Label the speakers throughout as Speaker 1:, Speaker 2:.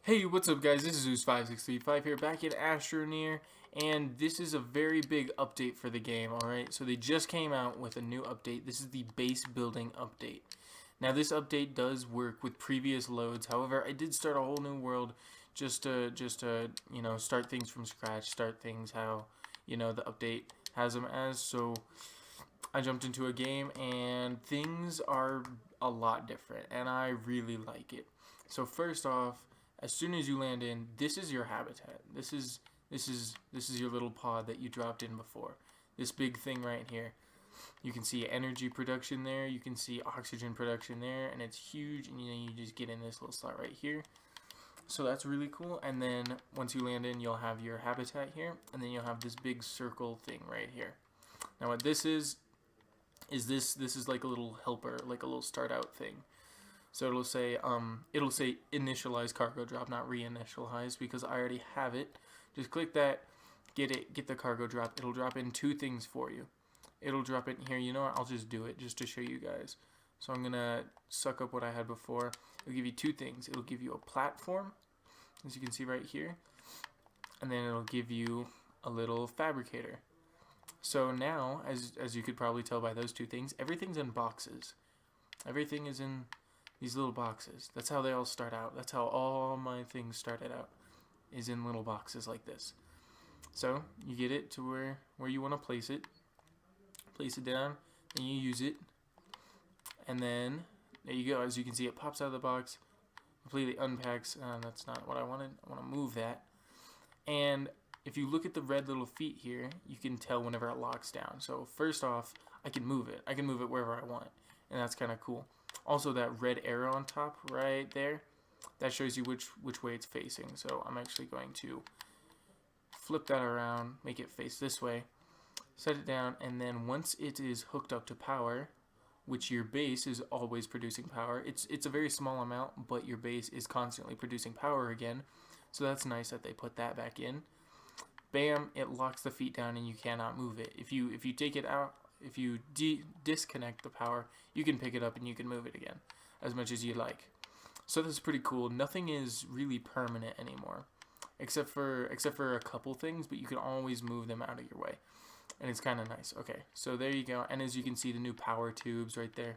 Speaker 1: Hey, what's up guys? This is Zeus5635 here back at Astroneer, and this is a very big update for the game, alright? So they just came out with a new update. This is the base building update. Now this update does work with previous loads, however, I did start a whole new world just to start things from scratch, start things how, the update has them as. So I jumped into a game and things are a lot different, and I really like it. So first off, as soon as you land in, this is your habitat. This is your little pod that you dropped in before. This big thing right here. You can see energy production there. You can see oxygen production there, and it's huge. And you just get in this little slot right here. So that's really cool. And then once you land in, you'll have your habitat here, and then you'll have this big circle thing right here. Now what this is this is like a little helper, like a little start out thing. So it'll say initialize cargo drop, not reinitialize, because I already have it. Just click that, get the cargo drop. It'll drop in two things for you. It'll drop in here. You know what? I'll just do it just to show you guys. So I'm gonna suck up what I had before. It'll give you two things. It'll give you a platform, as you can see right here, and then it'll give you a little fabricator. So now, as you could probably tell by those two things, everything's in boxes. Everything is in these little boxes. That's how they all start out. That's how all my things started out, is in little boxes like this. So you get it to where you want to place it. Place it down, and you use it, and then there you go. As you can see, it pops out of the box, completely unpacks. That's not what I wanted. I want to move that. And if you look at the red little feet here, you can tell whenever it locks down. So first off, I can move it. I can move it wherever I want, and that's kind of cool. Also, that red arrow on top right there, that shows you which way it's facing. So I'm actually going to flip that around, make it face this way, set it down, and then once it is hooked up to power, which your base is always producing power. It's a very small amount, but your base is constantly producing power again. So that's nice that they put that back in. Bam, it locks the feet down and you cannot move it. If you take it out, if you disconnect the power, you can pick it up and you can move it again as much as you like. So that's pretty cool. Nothing is really permanent anymore, except for a couple things, but you can always move them out of your way, and it's kind of nice. Okay, so there you go. And as you can see, the new power tubes right there,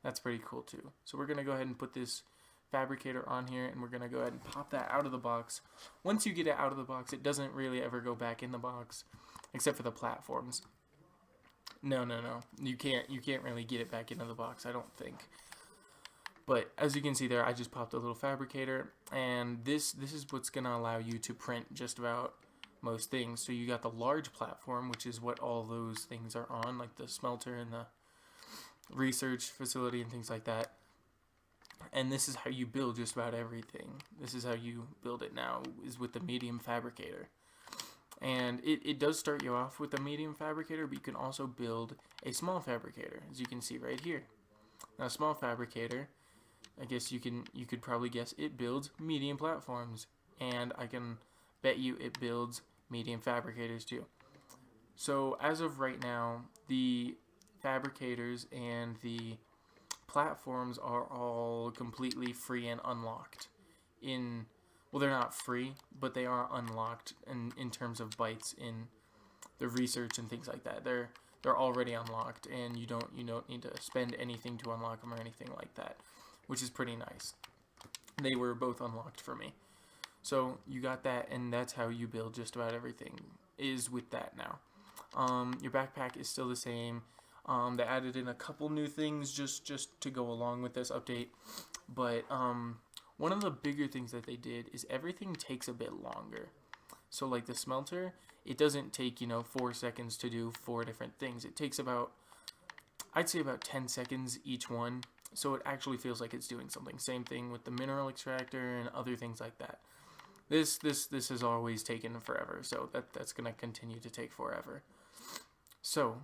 Speaker 1: that's pretty cool too. So we're gonna go ahead and put this fabricator on here, and we're gonna go ahead and pop that out of the box. Once you get it out of the box, it doesn't really ever go back in the box, except for the platforms. No. You can't really get it back into the box, I don't think. But as you can see there, I just popped a little fabricator, and this is what's gonna allow you to print just about most things. So you got the large platform, which is what all those things are on, like the smelter and the research facility and things like that. And this is how you build just about everything. This is how you build it now, is with the medium fabricator. And it does start you off with a medium fabricator, but you can also build a small fabricator, as you can see right here. Now, a small fabricator, I guess you could probably guess, it builds medium platforms, and I can bet you it builds medium fabricators too. So as of right now, the fabricators and the platforms are all completely free and unlocked. Well, they're not free, but they are unlocked in terms of bytes in the research and things like that. They're already unlocked, and you don't need to spend anything to unlock them or anything like that, which is pretty nice. They were both unlocked for me. So you got that, and that's how you build just about everything, is with that now. Your backpack is still the same. They added in a couple new things just to go along with this update, but one of the bigger things that they did is everything takes a bit longer. So like the smelter, it doesn't take 4 seconds to do 4 different things. It takes I'd say about 10 seconds each one, so it actually feels like it's doing something. Same thing with the mineral extractor and other things like that. This has always taken forever, so that's gonna continue to take forever. So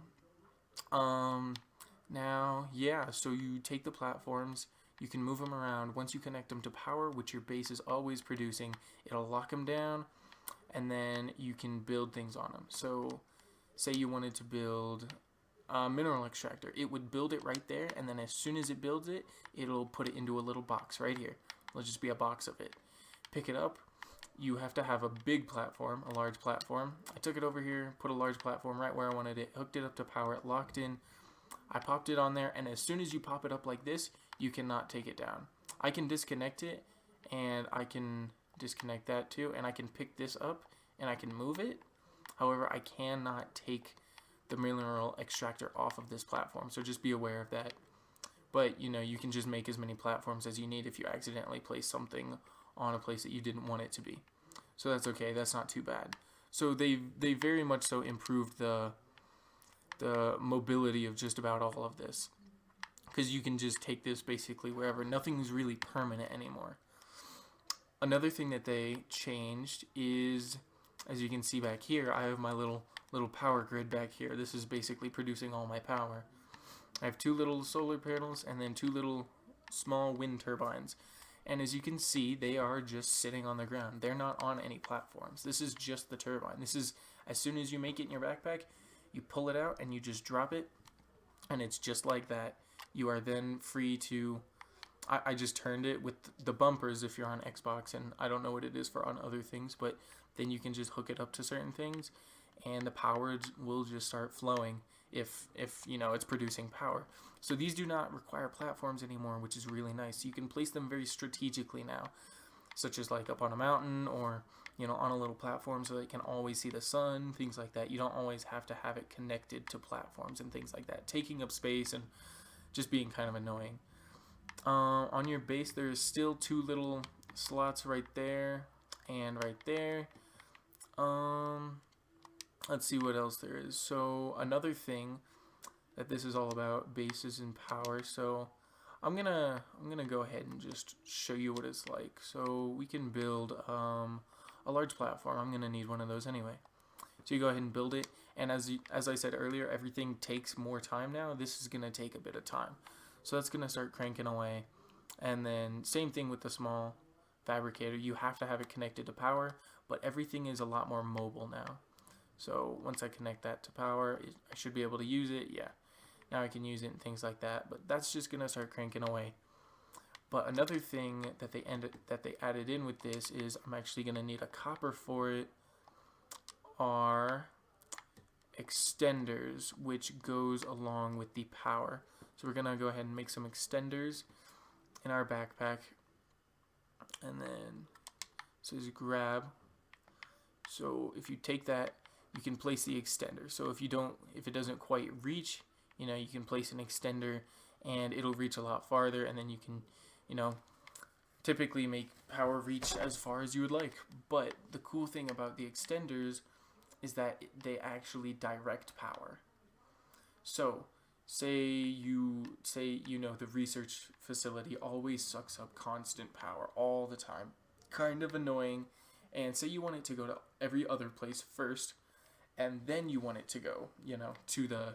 Speaker 1: now, yeah, so you take the platforms, you can move them around. Once you connect them to power, which your base is always producing, it'll lock them down, and then you can build things on them. So say you wanted to build a mineral extractor, it would build it right there, and then as soon as it builds it, it'll put it into a little box right here. It'll just be a box of it. pick it up, you have to have a big platform, a large platform. I took it over here, put a large platform right where I wanted it, hooked it up to power, it locked in. I popped it on there, and as soon as you pop it up like this, you cannot take it down. I can disconnect it, and I can disconnect that too, and I can pick this up, and I can move it. However, I cannot take the mineral extractor off of this platform, so just be aware of that. But, you know, you can just make as many platforms as you need if you accidentally place something on a place that you didn't want it to be. So that's okay, that's not too bad. So they very much so improved the mobility of just about all of this, because you can just take this basically wherever. Nothing's really permanent anymore. Another thing that they changed is, as you can see back here, I have my little power grid back here. This is basically producing all my power. I have 2 little solar panels and then 2 little small wind turbines. And as you can see, they are just sitting on the ground. They're not on any platforms. This is just the turbine. This is, as soon as you make it in your backpack, you pull it out and you just drop it, and it's just like that. You are then free to, I just turned it with the bumpers if you're on Xbox, and I don't know what it is for on other things, but then you can just hook it up to certain things, and the power will just start flowing if you know, it's producing power. So these do not require platforms anymore, which is really nice. You can place them very strategically now, such as like up on a mountain, or, you know, on a little platform so that you can always see the sun, things like that. You don't always have to have it connected to platforms and things like that, taking up space and just being kind of annoying. On your base, there's still 2 little slots right there and right there. Let's see what else there is. So another thing that this is all about, bases and power. So I'm gonna go ahead and just show you what it's like. So we can build a large platform. I'm gonna need one of those anyway. So you go ahead and build it, and as I said earlier, everything takes more time now. This is gonna take a bit of time, so that's gonna start cranking away. And then same thing with the small fabricator. You have to have it connected to power, but everything is a lot more mobile now. So once I connect that to power, I should be able to use it. Yeah, now I can use it and things like that. But that's just gonna start cranking away. But another thing that they added in with this is, I'm actually gonna need a copper for it, are extenders, which goes along with the power. So we're gonna go ahead and make some extenders in our backpack, and then it says grab. So if you take that, you can place the extender. So if it doesn't quite reach, you know, you can place an extender and it'll reach a lot farther, and then you can, you know, typically make power reach as far as you would like. But the cool thing about the extenders is that they actually direct power. So say you know the research facility always sucks up constant power all the time, kind of annoying. And say you want it to go to every other place first, and then you want it to go, you know, to the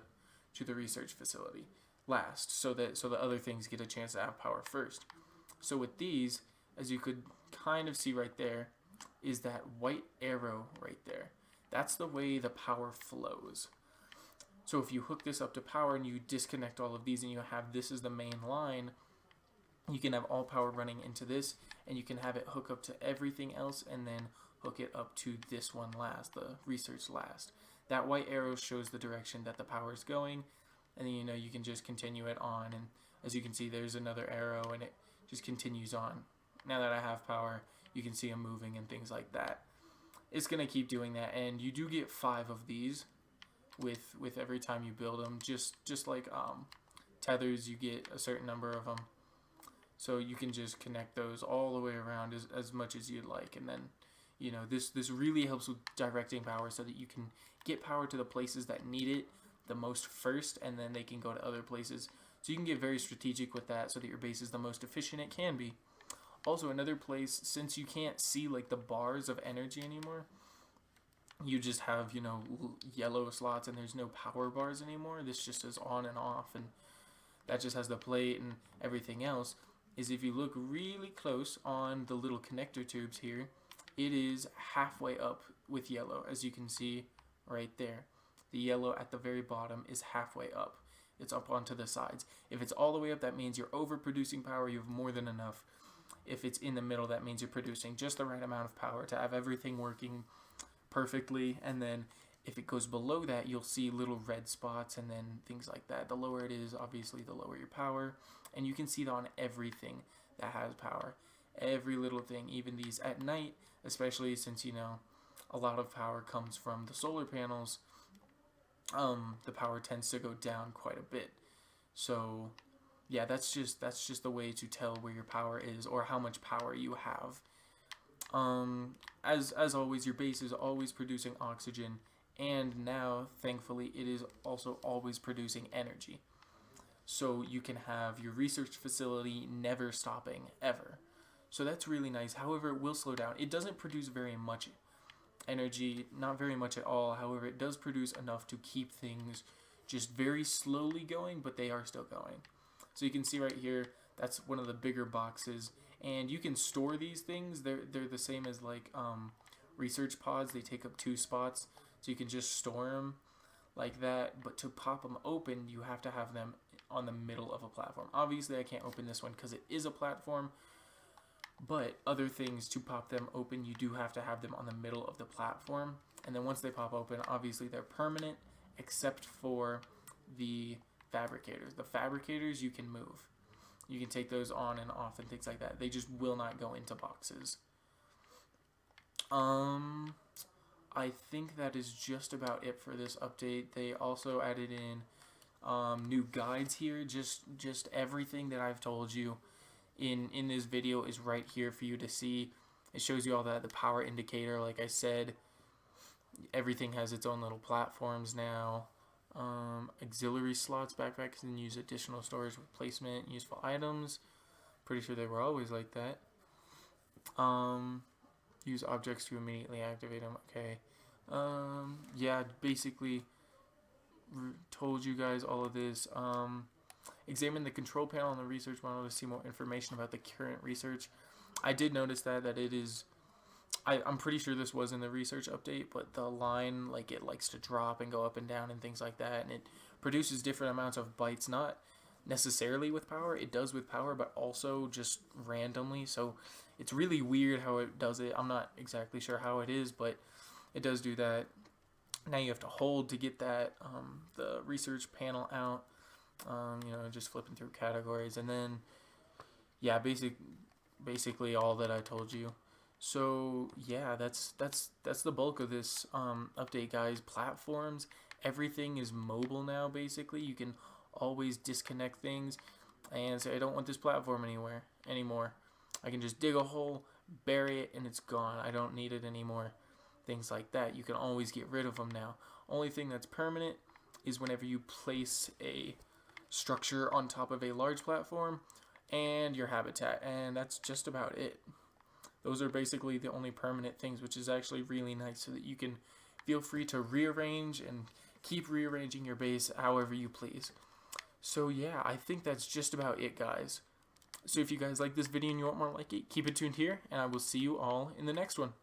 Speaker 1: research facility last, so the other things get a chance to have power first. So with these, as you could kind of see right there, is that white arrow right there. That's the way the power flows. So if you hook this up to power and you disconnect all of these and you have this as the main line, you can have all power running into this, and you can have it hook up to everything else and then hook it up to this one last, the research last. That white arrow shows the direction that the power is going, and then, you know, you can just continue it on, and as you can see, there's another arrow and it just continues on. Now that I have power, you can see them moving and things like that. It's gonna keep doing that, and you do get 5 of these with every time you build them, just like tethers, you get a certain number of them. So you can just connect those all the way around as much as you'd like. And then, you know, this really helps with directing power so that you can get power to the places that need it the most first, and then they can go to other places. So you can get very strategic with that so that your base is the most efficient it can be. Also, another place, since you can't see like the bars of energy anymore, you just have, you know, yellow slots, and there's no power bars anymore. This just is on and off, and that just has the plate and everything else. Is if you look really close on the little connector tubes here, it is halfway up with yellow, as you can see right there. The yellow at the very bottom is halfway up. It's up onto the sides. If it's all the way up, that means you're overproducing power. You have more than enough. If it's in the middle, that means you're producing just the right amount of power to have everything working perfectly. And then if it goes below that, you'll see little red spots and then things like that. The lower it is, obviously, the lower your power. And you can see that on everything that has power. Every little thing, even these at night, especially since, you know, a lot of power comes from the solar panels, the power tends to go down quite a bit. So yeah, that's just the way to tell where your power is or how much power you have. As always, your base is always producing oxygen, and now thankfully it is also always producing energy. So you can have your research facility never stopping ever. So that's really nice. However, it will slow down. It doesn't produce very much energy, not very much at all. However, it does produce enough to keep things just very slowly going, but they are still going. So you can see right here, that's one of the bigger boxes, and you can store these things. They're the same as like research pods. They take up 2 spots, so you can just store them like that. But to pop them open, you have to have them on the middle of a platform. Obviously, I can't open this one because it is a platform. But other things, to pop them open, you do have to have them on the middle of the platform. And then once they pop open, obviously they're permanent, except for the fabricators. The fabricators you can move. You can take those on and off and things like that. They just will not go into boxes. I think that is just about it for this update. They also added in new guides here. Just everything that I've told you in this video is right here for you to see. It shows you all the power indicator. Like I said, everything has its own little platforms now. Auxiliary slots, backpacks can use additional storage replacement, useful items. Pretty sure they were always like that. Use objects to immediately activate them. Okay. Yeah, basically told you guys all of this. Examine the control panel on the research model to see more information about the current research. I did notice that it is. I'm pretty sure this was in the research update, but the line, like, it likes to drop and go up and down and things like that, and it produces different amounts of bytes, not necessarily with power. It does with power, but also just randomly. So it's really weird how it does it. I'm not exactly sure how it is, but it does do that. Now you have to hold to get that the research panel out. You know, just flipping through categories, and then yeah, basically all that I told you. So yeah, that's the bulk of this update, guys. Platforms, everything is mobile now. Basically, you can always disconnect things and say, I don't want this platform anymore. I can just dig a hole, bury it, and it's gone. I don't need it anymore. Things like that. You can always get rid of them now. Only thing that's permanent is whenever you place a structure on top of a large platform and your habitat, and that's just about it. Those are basically the only permanent things, which is actually really nice, so that you can feel free to rearrange and keep rearranging your base however you please. So yeah, I think that's just about it, guys. So if you guys like this video and you want more like it, keep it tuned here, and I will see you all in the next one.